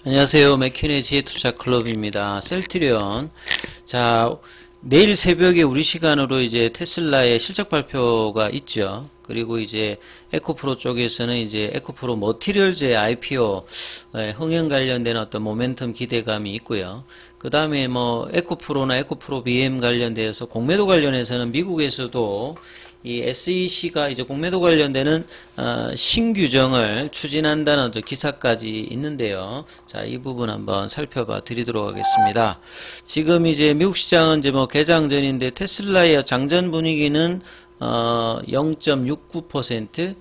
안녕하세요. 맥키네 지혜투자클럽입니다. 셀트리온. 자, 내일 새벽에 우리 시간으로 이제 테슬라의 실적 발표가 있죠. 그리고 이제 에코프로 쪽에서는 이제 에코프로 머티리얼즈의 IPO 흥행 관련된 어떤 모멘텀 기대감이 있고요. 그 다음에 뭐 에코프로나 에코프로 BM 관련돼서 공매도 관련해서는 미국에서도 이 SEC가 이제 공매도 관련되는 신규정을 추진한다는 어떤 기사까지 있는데요. 자, 이 부분 한번 살펴봐 드리도록 하겠습니다. 지금 이제 미국 시장은 이제 뭐 개장 전인데 테슬라의 장전 분위기는 0.69%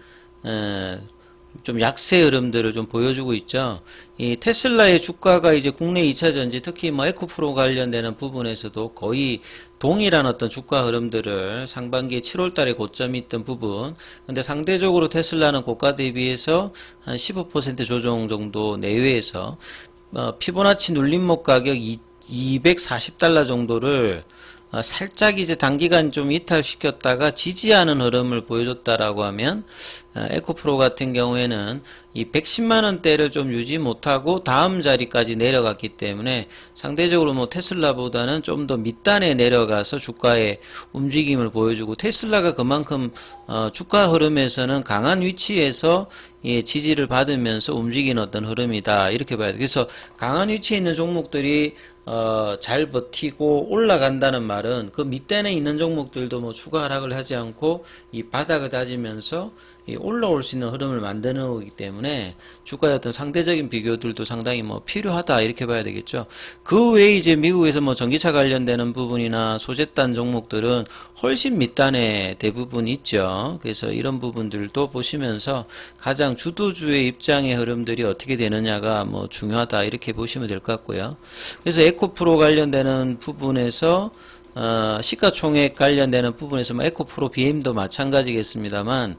좀 약세 흐름들을 좀 보여주고 있죠. 이 테슬라의 주가가 이제 국내 2차 전지, 특히 뭐 에코프로 관련되는 부분에서도 거의 동일한 어떤 주가 흐름들을 상반기 7월 달에 고점이 있던 부분, 근데 상대적으로 테슬라는 고가 대비해서 한 15% 조정 정도 내외에서 피보나치 눌림목 가격 240달러 정도를 살짝 이제 단기간 좀 이탈시켰다가 지지하는 흐름을 보여줬다라고 하면 에코프로 같은 경우에는 이 110만원대를 좀 유지 못하고 다음 자리까지 내려갔기 때문에 상대적으로 뭐 테슬라보다는 좀 더 밑단에 내려가서 주가의 움직임을 보여주고, 테슬라가 그만큼 주가 흐름에서는 강한 위치에서 지지를 받으면서 움직이는 어떤 흐름이다, 이렇게 봐야 돼. 그래서 강한 위치에 있는 종목들이 잘 버티고 올라간다는 말은 그 밑단에 있는 종목들도 뭐 추가 하락을 하지 않고 이 바닥을 다지면서 올라올 수 있는 흐름을 만드는 거기 때문에 주가의 어떤 상대적인 비교들도 상당히 뭐 필요하다, 이렇게 봐야 되겠죠. 그 외에 이제 미국에서 뭐 전기차 관련되는 부분이나 소재단 종목들은 훨씬 밑단에 대부분 있죠. 그래서 이런 부분들도 보시면서 가장 주도주의 입장의 흐름들이 어떻게 되느냐가 뭐 중요하다, 이렇게 보시면 될 것 같고요. 그래서 에코프로 관련되는 부분에서 시가총액 관련되는 부분에서 뭐 에코프로 BM도 마찬가지겠습니다만,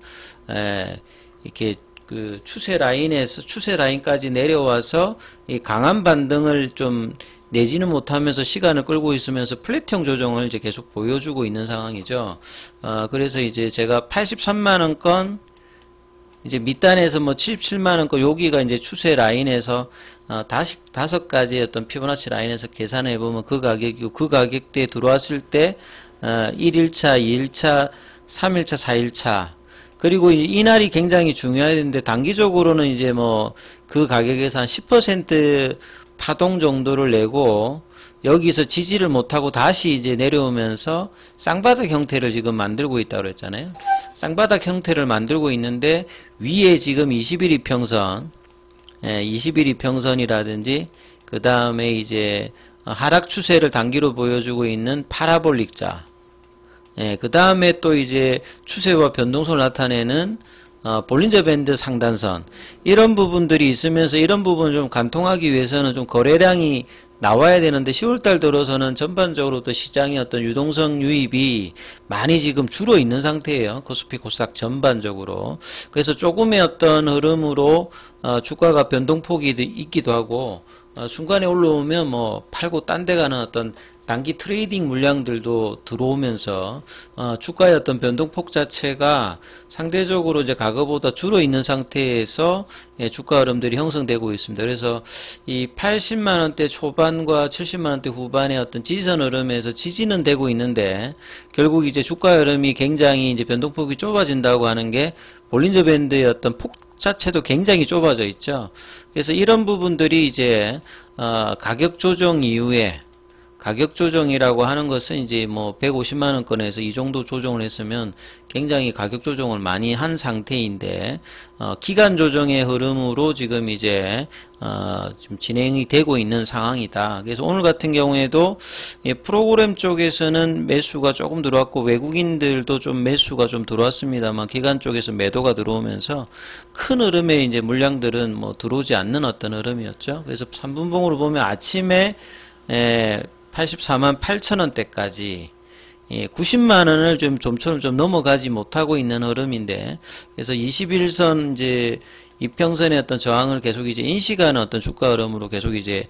이렇게 그 추세 라인까지 내려와서 이 강한 반등을 좀 내지는 못하면서 시간을 끌고 있으면서 플랫형 조정을 이제 계속 보여주고 있는 상황이죠. 그래서 이제 제가 83만원권 이제 밑단에서 뭐 77만원권, 여기가 이제 추세 라인에서 다섯 가지 어떤 피보나치 라인에서 계산해 보면 그 가격이고, 그 가격대에 들어왔을 때 1일차, 2일차, 3일차, 4일차, 그리고 이날이 굉장히 중요한데, 단기적으로는 이제 뭐 그 가격에서 한 10% 파동 정도를 내고 여기서 지지를 못하고 다시 이제 내려오면서 쌍바닥 형태를 지금 만들고 있다고 그랬잖아요. 쌍바닥 형태를 만들고 있는데 위에 지금 21 이평선, 21 이평선이라든지 그 다음에 이제 하락 추세를 단기로 보여주고 있는 파라볼릭자, 그 다음에 또 이제 추세와 변동성을 나타내는 볼린저 밴드 상단선, 이런 부분들이 있으면서 이런 부분을 좀 관통하기 위해서는 좀 거래량이 나와야 되는데 10월달 들어서는 전반적으로 또 시장의 어떤 유동성 유입이 많이 지금 줄어 있는 상태예요. 코스피 코스닥 전반적으로. 그래서 조금의 어떤 흐름으로 주가가 변동폭이 있기도 하고, 순간에 올라오면 뭐 팔고 딴 데 가는 어떤 단기 트레이딩 물량들도 들어오면서 주가의 어떤 변동폭 자체가 상대적으로 이제 과거보다 줄어 있는 상태에서 주가 흐름들이 형성되고 있습니다. 그래서 이 80만원대 초반과 70만원대 후반의 어떤 지지선 흐름에서 지지는 되고 있는데, 결국 이제 주가 흐름이 굉장히 이제 변동폭이 좁아진다고 하는 게 볼린저 밴드의 어떤 폭 자체도 굉장히 좁아져 있죠. 그래서 이런 부분들이 이제 가격 조정 이후에, 가격 조정이라고 하는 것은 이제 뭐 150만원권에서 이 정도 조정을 했으면 굉장히 가격 조정을 많이 한 상태인데, 기간 조정의 흐름으로 지금 이제 좀 진행이 되고 있는 상황이다. 그래서 오늘 같은 경우에도 프로그램 쪽에서는 매수가 조금 들어왔고, 외국인들도 좀 매수가 좀 들어왔습니다만 기간 쪽에서 매도가 들어오면서 큰 흐름의 이제 물량들은 뭐 들어오지 않는 어떤 흐름이었죠. 그래서 3분봉으로 보면 아침에 84만 8천원대까지 90만원을 좀처럼 좀 넘어가지 못하고 있는 흐름인데, 그래서 21선 이제 이평선의 어떤 저항을 계속 이제 인식하는 어떤 주가 흐름으로 계속 이제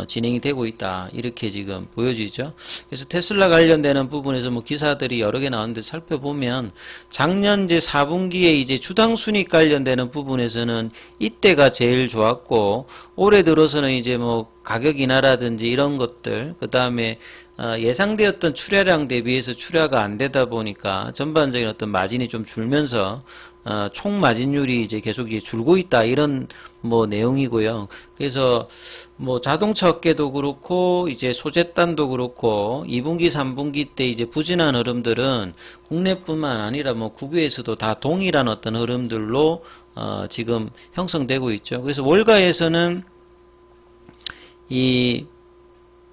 진행이 되고 있다. 이렇게 지금 보여지죠. 그래서 테슬라 관련되는 부분에서 뭐 기사들이 여러 개 나왔는데 살펴보면 작년 이제 4분기에 이제 주당 순익 관련되는 부분에서는 이때가 제일 좋았고 올해 들어서는 이제 뭐 가격 인하라든지 이런 것들 그 다음에 예상되었던 출하량 대비해서 출하가 안 되다 보니까 전반적인 어떤 마진이 좀 줄면서 총 마진율이 이제 계속 이제 줄고 있다 이런 뭐 내용이고요. 그래서 뭐 자동차 업계도 그렇고 이제 소재단도 그렇고 2분기 3분기 때 이제 부진한 흐름들은 국내뿐만 아니라 뭐 국외에서도 다 동일한 어떤 흐름들로 지금 형성되고 있죠. 그래서 월가에서는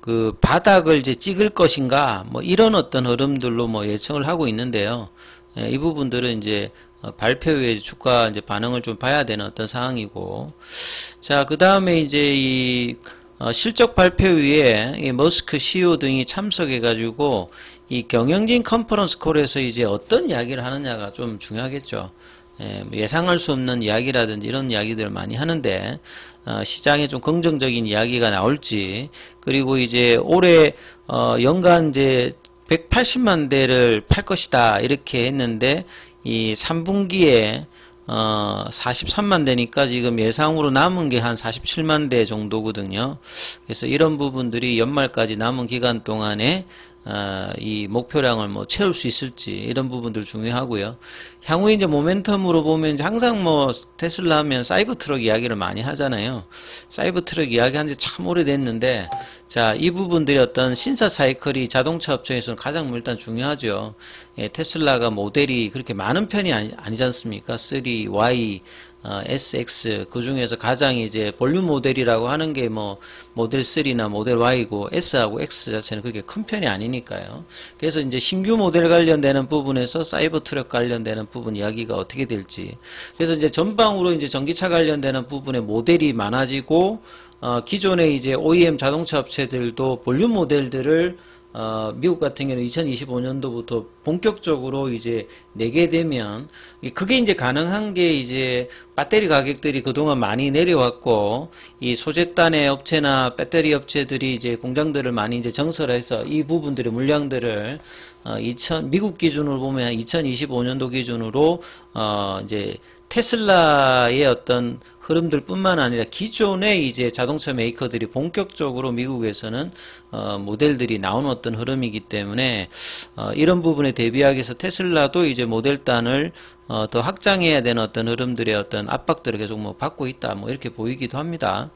그 바닥을 이제 찍을 것인가 뭐 이런 어떤 흐름들로 뭐 예측을 하고 있는데요. 이 부분들은 이제 발표 후에 주가 이제 반응을 좀 봐야 되는 어떤 상황이고, 자, 그 다음에 이제 이 실적 발표 후에 이 머스크 CEO 등이 참석해가지고 이 경영진 컨퍼런스 콜에서 이제 어떤 이야기를 하느냐가 좀 중요하겠죠. 예상할 수 없는 이야기라든지 이런 이야기들을 많이 하는데 시장에 좀 긍정적인 이야기가 나올지, 그리고 이제 올해 연간 이제 180만 대를 팔 것이다 이렇게 했는데 이 3분기에 43만 대니까 지금 예상으로 남은 게 한 47만 대 정도거든요. 그래서 이런 부분들이 연말까지 남은 기간 동안에 이 목표량을 뭐 채울 수 있을지 이런 부분들 중요하고요. 향후 이제 모멘텀으로 보면 이제 항상 뭐 테슬라 하면 사이버 트럭 이야기를 많이 하잖아요. 사이버 트럭 이야기 한 지 참 오래됐는데, 자, 이 부분들이 어떤 신사 사이클이 자동차 업체에서는 가장 일단 중요하죠. 테슬라가 모델이 그렇게 많은 편이 아니지 않습니까? 3, Y, SX 그 중에서 가장 이제 볼륨 모델이라고 하는 게 뭐 모델 3나 모델 Y고 S하고 X 자체는 그렇게 큰 편이 아니니까요. 그래서 이제 신규 모델 관련되는 부분에서 사이버 트럭 관련되는 부분 이야기가 어떻게 될지. 그래서 이제 전방으로 이제 전기차 관련되는 부분에 모델이 많아지고 기존의 이제 OEM 자동차 업체들도 볼륨 모델들을 미국 같은 경우는 2025년도부터 본격적으로 이제 내게 되면, 그게 이제 가능한 게 이제 배터리 가격들이 그동안 많이 내려왔고, 이 소재단의 업체나 배터리 업체들이 이제 공장들을 많이 이제 정설해서 이 부분들의 물량들을 미국 기준으로 보면 2025년도 기준으로 이제 테슬라의 어떤 흐름들 뿐만 아니라 기존의 이제 자동차 메이커들이 본격적으로 미국에서는 모델들이 나오는 어떤 흐름이기 때문에 이런 부분에 대비하기 위해서 테슬라도 이제 모델단을 더 확장해야 되는 어떤 흐름들의 어떤 압박들을 계속 뭐 받고 있다 뭐 이렇게 보이기도 합니다.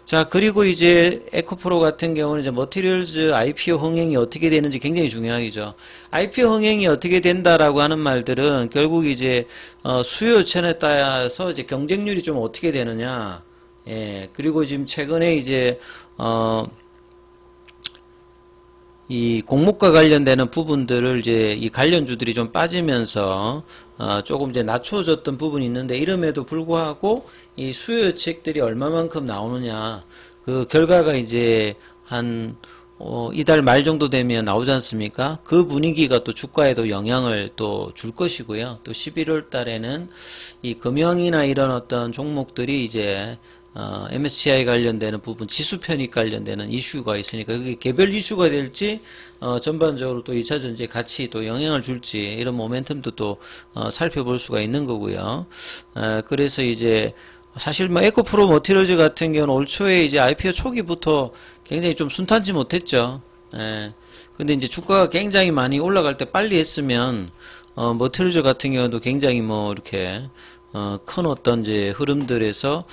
자, 그리고 이제 에코프로 같은 경우는 이제 머티리얼즈 IPO 흥행이 어떻게 되는지 굉장히 중요하죠. IPO 흥행이 어떻게 된다라고 하는 말들은 결국 이제 수요 요청에 따라서 이제 경쟁률이 좀 어떻게 되느냐. 예, 그리고 지금 최근에 이제 이 공모가 관련되는 부분들을 이제 이 관련주들이 좀 빠지면서 조금 이제 낮춰졌던 부분이 있는데, 이름에도 불구하고 이 수요 예측들이 얼마만큼 나오느냐, 그 결과가 이제 한 이달 말 정도 되면 나오지 않습니까? 그 분위기가 또 주가에도 영향을 또 줄 것이고요. 또 11월 달에는 이 금융이나 이런 어떤 종목들이 이제 MSCI 관련되는 부분, 지수 편입 관련되는 이슈가 있으니까 그게 개별 이슈가 될지 전반적으로 또 2차 전지에 같이 또 영향을 줄지 이런 모멘텀도 또 살펴볼 수가 있는 거고요. 그래서 이제 사실 뭐 에코프로 머티리얼즈 같은 경우는 올 초에 이제 IPO 초기부터 굉장히 좀 순탄치 못했죠. 근데 이제 주가가 굉장히 많이 올라갈 때 빨리 했으면 머티리얼즈 같은 경우도 굉장히 뭐 이렇게 큰 어떤 이제 흐름들에서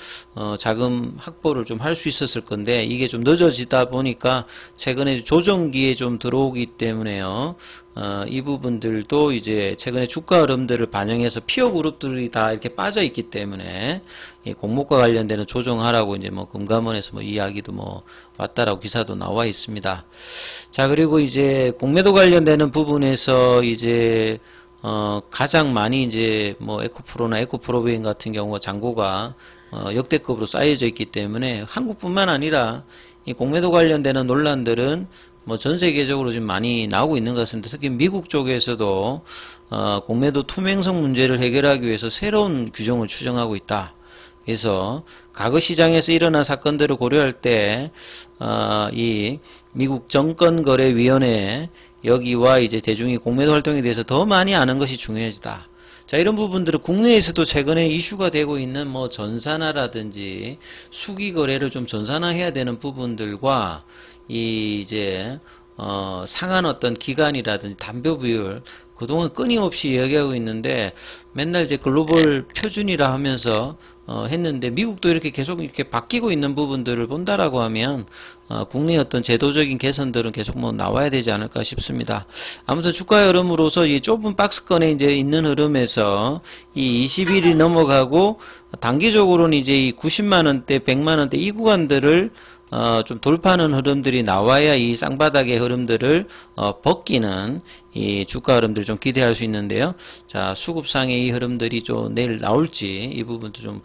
자금 확보를 좀 할 수 있었을 건데, 이게 좀 늦어지다 보니까 최근에 조정기에 좀 들어오기 때문에요. 이 부분들도 이제 최근에 주가 흐름들을 반영해서 피어 그룹들이 다 이렇게 빠져 있기 때문에 이 공모가 관련되는 조정하라고 이제 뭐 금감원에서 뭐 이야기도 뭐 왔다라고 기사도 나와 있습니다. 자, 그리고 이제 공매도 관련되는 부분에서 이제 가장 많이 이제 뭐 에코프로나 에코프로베인 같은 경우가 잔고가 역대급으로 쌓여져 있기 때문에 한국뿐만 아니라 이 공매도 관련되는 논란들은 뭐 전 세계적으로 지금 많이 나오고 있는 것 같습니다. 특히 미국 쪽에서도 공매도 투명성 문제를 해결하기 위해서 새로운 규정을 추정하고 있다. 그래서 과거 시장에서 일어난 사건들을 고려할 때, 이 미국 정권거래위원회 여기와 이제 대중이 공매도 활동에 대해서 더 많이 아는 것이 중요하다. 자, 이런 부분들은 국내에서도 최근에 이슈가 되고 있는 뭐 전산화라든지 수기 거래를 좀 전산화해야 되는 부분들과 이제 상한 어떤 기간이라든지 담보 비율 그동안 끊임없이 이야기하고 있는데 맨날 이제 글로벌 표준이라 하면서 했는데 미국도 이렇게 계속 이렇게 바뀌고 있는 부분들을 본다라고 하면 국내 어떤 제도적인 개선들은 계속 뭐 나와야 되지 않을까 싶습니다. 아무튼 주가 흐름으로서 이 좁은 박스권에 이제 있는 흐름에서 이 20일이 넘어가고 단기적으로는 이제 이 90만 원대, 100만 원대 이 구간들을 좀 돌파하는 흐름들이 나와야 이 쌍바닥의 흐름들을 벗기는 이 주가 흐름들 좀 기대할 수 있는데요. 자, 수급상의 이 흐름들이 좀 내일 나올지 이 부분도 좀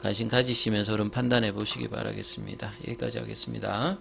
관심 가지시면서 흐름 판단해 보시기 바라겠습니다. 여기까지 하겠습니다.